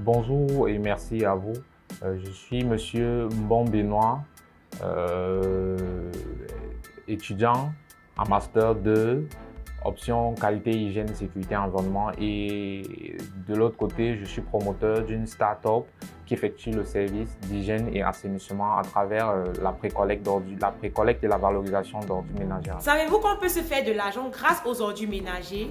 Bonjour et merci à vous. Je suis Monsieur Mbon Benoît, étudiant en Master 2, option qualité, hygiène, sécurité, environnement. Et de l'autre côté, je suis promoteur d'une start-up qui effectue le service d'hygiène et assainissement à travers la précollecte et la valorisation d'ordures ménagères. Savez-vous qu'on peut se faire de l'argent grâce aux ordures ménagères?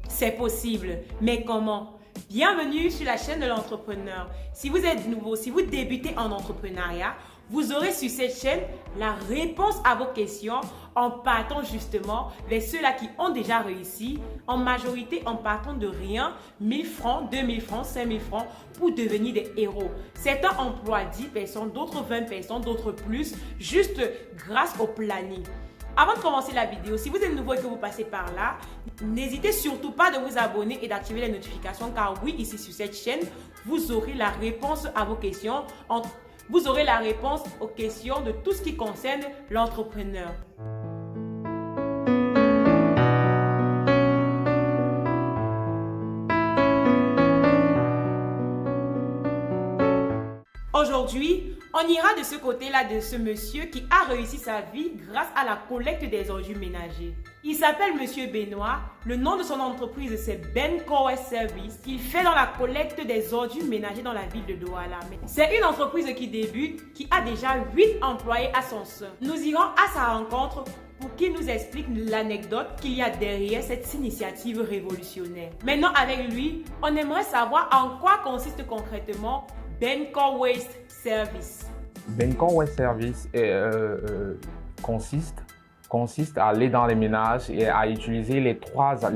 C'est possible, mais comment? Bienvenue sur la chaîne de l'entrepreneur. Si vous êtes nouveau, si vous débutez en entrepreneuriat, vous aurez sur cette chaîne la réponse à vos questions en partant justement vers ceux-là qui ont déjà réussi, en majorité en partant de rien, 1000 francs, 2000 francs, 5000 francs pour devenir des héros. Certains emploient 10 personnes, d'autres 20 personnes, d'autres plus, juste grâce au planning. Avant de commencer la vidéo, si vous êtes nouveau et que vous passez par là, n'hésitez surtout pas de vous abonner et d'activer les notifications car oui, ici sur cette chaîne, vous aurez la réponse à vos questions. Vous aurez la réponse aux questions de tout ce qui concerne l'entrepreneur. Aujourd'hui, on ira de ce côté-là de ce monsieur qui a réussi sa vie grâce à la collecte des ordures ménagères. Il s'appelle Monsieur Benoît. Le nom de son entreprise, c'est Benco Service. Il fait dans la collecte des ordures ménagères dans la ville de Douala. C'est une entreprise qui débute, qui a déjà 8 employés à son sein. Nous irons à sa rencontre pour qu'il nous explique l'anecdote qu'il y a derrière cette initiative révolutionnaire. Maintenant, avec lui, on aimerait savoir en quoi consiste concrètement Benco Waste Service. Benco Waste Service consiste à aller dans les ménages et à utiliser les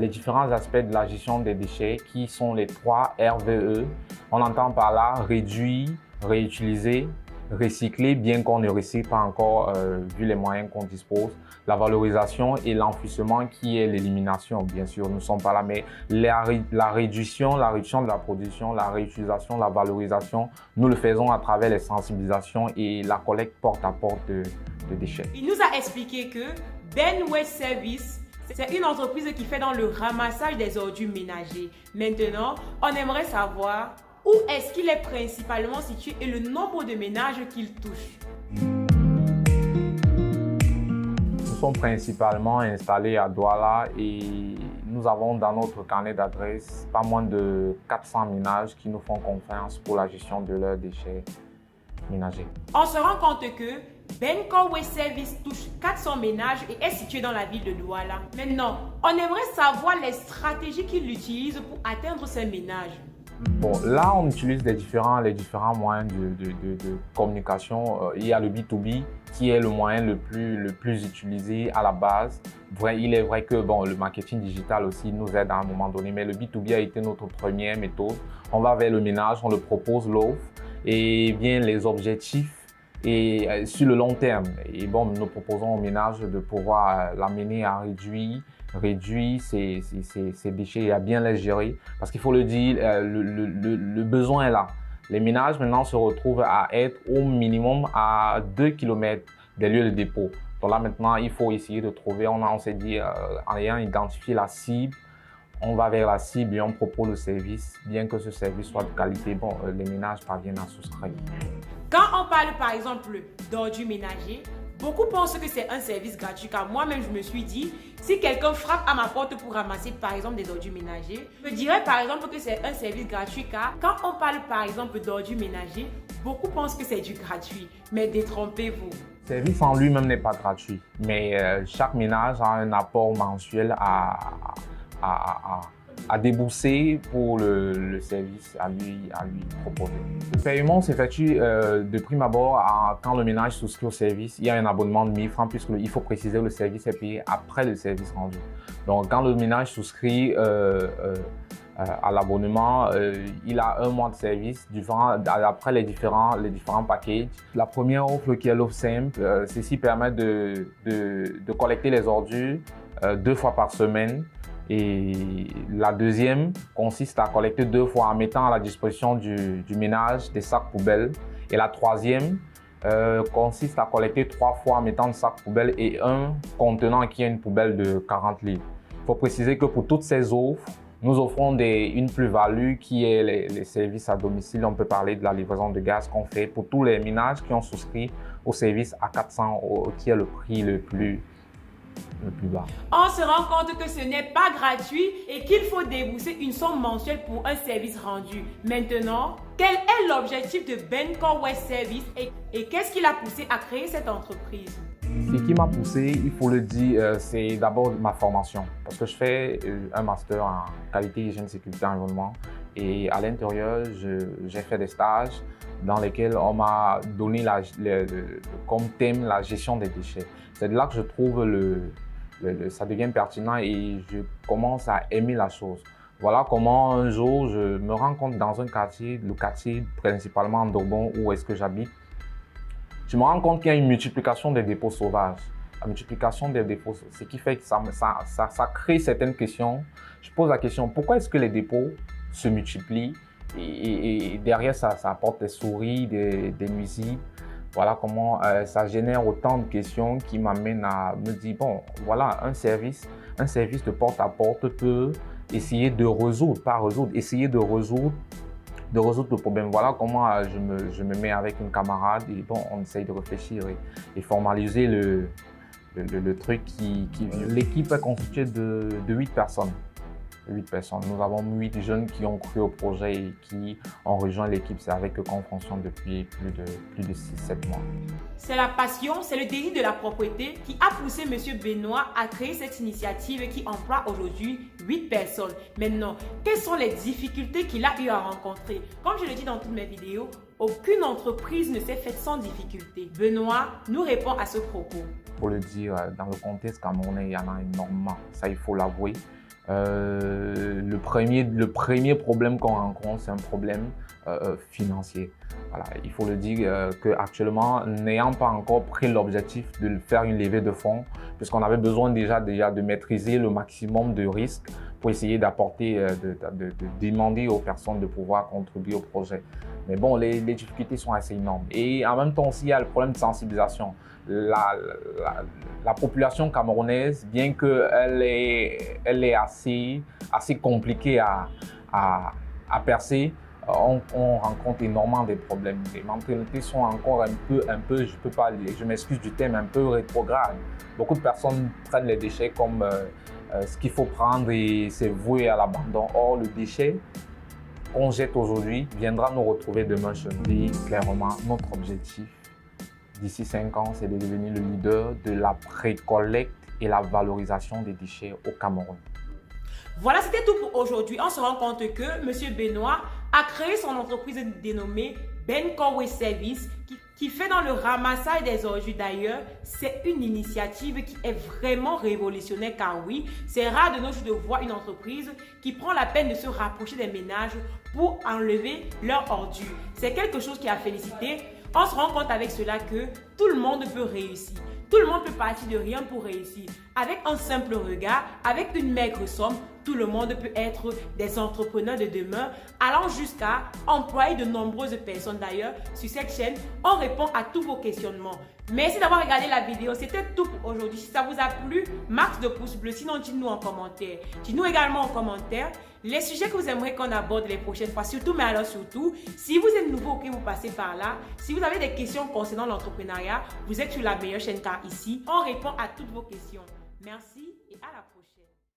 différents aspects de la gestion des déchets qui sont les 3 RVE. On entend par là réduire, réutiliser, recycler, bien qu'on ne recycle pas encore vu les moyens qu'on dispose, la valorisation et l'enfouissement qui est l'élimination. Bien sûr, nous ne sommes pas là, mais la réduction de la production, la réutilisation, la valorisation, nous le faisons à travers les sensibilisations et la collecte porte à porte de déchets. Il nous a expliqué que Ben Waste Service, c'est une entreprise qui fait dans le ramassage des ordures ménagères. Maintenant, on aimerait savoir où est-ce qu'il est principalement situé et le nombre de ménages qu'il touche. Nous sommes principalement installés à Douala et nous avons dans notre carnet d'adresse pas moins de 400 ménages qui nous font confiance pour la gestion de leurs déchets ménagers. On se rend compte que Benco Waste Service touche 400 ménages et est situé dans la ville de Douala. Maintenant, on aimerait savoir les stratégies qu'il utilise pour atteindre ces ménages. Bon, là, on utilise les différents moyens de communication. Il y a le B2B qui est le moyen le plus utilisé à la base. Il est vrai que le marketing digital aussi nous aide à un moment donné, mais le B2B a été notre première méthode. On va vers le ménage, on le propose l'offre et bien les objectifs et sur le long terme. Et nous proposons au ménage de pouvoir l'amener à réduire ses déchets et à bien les gérer. Parce qu'il faut le dire, le besoin est là. Les ménages maintenant se retrouvent à être au minimum à 2 km des lieux de dépôt. Donc là maintenant, il faut essayer de trouver, on s'est dit, en ayant identifié la cible, on va vers la cible et on propose le service. Bien que ce service soit de qualité, les ménages parviennent à souscrire. Quand on parle par exemple d'ordures ménagères, beaucoup pensent que c'est un service gratuit car moi-même je me suis dit, si quelqu'un frappe à ma porte pour ramasser par exemple des ordures ménagères, je dirais par exemple que c'est un service gratuit car quand on parle par exemple d'ordures ménagères, beaucoup pensent que c'est du gratuit, mais détrompez-vous. Le service en lui-même n'est pas gratuit, mais chaque ménage a un apport mensuel à débourser pour le service à lui proposer. Le paiement s'effectue de prime abord quand le ménage souscrit au service. Il y a un abonnement de 1000 francs puisqu'il faut préciser que le service est payé après le service rendu. Donc quand le ménage souscrit à l'abonnement, il a 1 mois de service après les différents packages. La première offre qui est l'offre simple, ceci permet de collecter les ordures 2 fois par semaine. Et la deuxième consiste à collecter 2 fois en mettant à la disposition du ménage des sacs poubelles. Et la troisième consiste à collecter 3 fois en mettant des sacs poubelles et un contenant qui est une poubelle de 40 litres. Il faut préciser que pour toutes ces offres, Nous offrons une plus-value qui est les services à domicile. On peut parler de la livraison de gaz qu'on fait pour tous les ménages qui ont souscrit au service à 400 €, qui est le prix le plus bas. On se rend compte que ce n'est pas gratuit et qu'il faut débourser une somme mensuelle pour un service rendu. Maintenant, quel est l'objectif de Bencor West Service et qu'est-ce qui l'a poussé à créer cette entreprise? Ce qui m'a poussé, il faut le dire, c'est d'abord ma formation. Parce que je fais un master en qualité, hygiène, sécurité, environnement. Et à l'intérieur, j'ai fait des stages dans lesquels on m'a donné comme thème la gestion des déchets. C'est de là que je trouve ça devient pertinent et je commence à aimer la chose. Voilà comment un jour je me rends compte dans un quartier, le quartier principalement en Dorbon où est-ce que j'habite. Je me rends compte qu'il y a une multiplication des dépôts sauvages. La multiplication des dépôts, ce qui fait que ça crée certaines questions. Je pose la question, pourquoi est-ce que les dépôts se multiplient et derrière ça apporte des souris, des nuisibles. Voilà comment ça génère autant de questions qui m'amènent à me dire, bon, voilà, un service de porte à porte peut essayer de résoudre, essayer de résoudre le problème. Voilà comment je me mets avec une camarade et bon, on essaye de réfléchir et formaliser le truc L'équipe est constituée de 8 personnes. 8 personnes. Nous avons 8 jeunes qui ont cru au projet et qui ont rejoint l'équipe. C'est avec eux qu'on fonctionne depuis plus de 6-7 mois. C'est la passion, c'est le désir de la propreté qui a poussé M. Benoît à créer cette initiative qui emploie aujourd'hui 8 personnes. Maintenant, quelles sont les difficultés qu'il a eu à rencontrer? Comme je le dis dans toutes mes vidéos, aucune entreprise ne s'est faite sans difficulté. Benoît nous répond à ce propos. Pour le dire, dans le contexte camerounais, il y en a énormément. Ça, il faut l'avouer. Le premier problème qu'on rencontre, c'est un problème financier. Voilà, il faut le dire qu'actuellement, n'ayant pas encore pris l'objectif de faire une levée de fonds, puisqu'on avait besoin déjà de maîtriser le maximum de risques pour essayer d'apporter, de demander aux personnes de pouvoir contribuer au projet. Mais bon, les difficultés sont assez énormes. Et en même temps aussi, il y a le problème de sensibilisation. La population camerounaise, bien qu'elle est assez compliquée à percer, on rencontre énormément de problèmes. Les mentalités sont encore un peu, je m'excuse du terme, un peu rétrogrades. Beaucoup de personnes prennent les déchets comme ce qu'il faut prendre et c'est voué à l'abandon. Or, le déchet qu'on jette aujourd'hui viendra nous retrouver demain chez nous. Et clairement, notre objectif d'ici 5 ans, c'est de devenir le leader de la pré-collecte et la valorisation des déchets au Cameroun. Voilà, c'était tout pour aujourd'hui. On se rend compte que M. Benoît a créé son entreprise dénommée Bencor West Service qui fait dans le ramassage des ordures. D'ailleurs, c'est une initiative qui est vraiment révolutionnaire car oui, c'est rare de nos jours de voir une entreprise qui prend la peine de se rapprocher des ménages pour enlever leurs ordures. C'est quelque chose qui a félicité. On se rend compte avec cela que tout le monde peut réussir. Tout le monde peut partir de rien pour réussir. Avec un simple regard, avec une maigre somme, tout le monde peut être des entrepreneurs de demain, allant jusqu'à employer de nombreuses personnes. D'ailleurs, sur cette chaîne, on répond à tous vos questionnements. Merci d'avoir regardé la vidéo. C'était tout pour aujourd'hui. Si ça vous a plu, max de pouces bleus. Sinon, dites-nous en commentaire. Dites-nous également en commentaire les sujets que vous aimeriez qu'on aborde les prochaines fois. Surtout, mais alors surtout, si vous êtes nouveau ou que vous passez par là, si vous avez des questions concernant l'entrepreneuriat, vous êtes sur la meilleure chaîne car ici, on répond à toutes vos questions. Merci et à la prochaine.